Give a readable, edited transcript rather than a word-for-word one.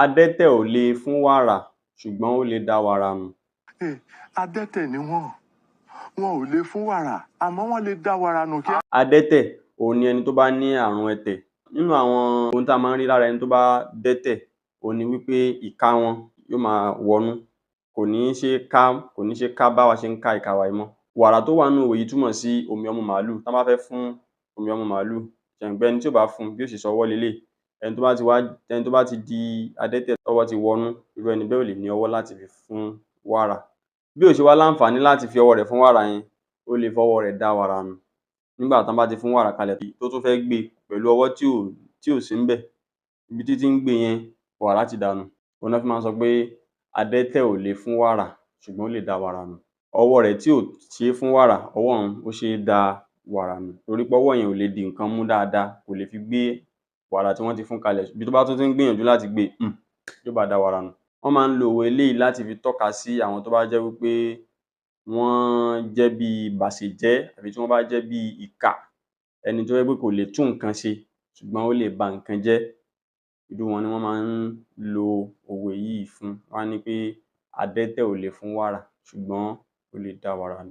Adẹ́tẹ̀ ò le fún wàrà ṣùgbọ́n ó lè dá wàrà nù. Adẹ́tẹ̀ ni wọ́n ò lè fún wàrà àmọ́ wọ́n lè dá wàrà nù kíá. Adẹ́tẹ̀ òun ni ẹni tó bá ní àrùn ẹ̀tẹ̀. Nínú àwọn ohun tá a máa ń rí lára ẹni tó bá dẹ́tẹ̀ òun ni wípé ìka wọn yóò máa wọnú, kò ní ṣe ká báwa ṣe ń ká ìka wa yìí mọ́. Wàrà tó wà nínú ìwé yìí túmọ̀ sí omi ọmú màálù. Tán bá fẹ́ fún omi ọmú màálù, ṣẹ mọ̀ pé ẹni tí ò bá fún bí ó ṣe ṣọwọ́ leléyìí. Ẹni tó bá ti di adẹ́tẹ̀ tọ́wọ́ ti wọnú, irú ẹni bẹ́ẹ̀ ò lè ní ọwọ́ láti fi fún wàrà. Bí ò ṣe wá láǹfààní láti fi ọwọ́ rẹ̀ fún wàrà yẹn, ó lè fọwọ́ rẹ̀ dá wàrà nù. Nígbà tán bá ti fún wàrà kalẹ̀ tó tún fẹ́ gbé pẹ̀lú ọwọ́ tí ò sí ńbẹ̀, ibi tí ń gbé yẹn wàrà ti dànù. Òhun ná fi máa ń sọ pé adẹ́tẹ̀ ò le fún wàrà ṣùgbọ́n ó lè dá wàrà nù. Ọwọ́ rẹ̀ tí ò ṣe é fún wàrà, ọwọ́ ọ̀hún ó ṣe é dá wàrà nù torí pọ́wọ́ yẹn ò lè di nǹkan mú dáadáa, kò lè fi gbé wàrà tí wọ́n ti fún kalẹ̀. Ibi tó bá tún ti ń gbìyànjú láti gbé yóò bá dá wàrà nù. Wọ́n máa ń lo òwe eléyìí láti fi tọ́ka sí àwọn tó bá jẹ́ wípé wọ́n jẹ́ bí bàṣèjẹ́ àbí tí wọ́n bá jẹ́ bí ìkà, ẹni tó jẹ́ pé kò lè tún nǹkan ṣe ṣùgbọ́n ó lè ba nǹkan jẹ́. Irú wọn ni wọ́n máa ń lo òwe yìí fún. Wọ́n á ní pé adẹ́tẹ̀ ò le fún wàrà ṣùgbọ́n ó lè dá wàrà nù.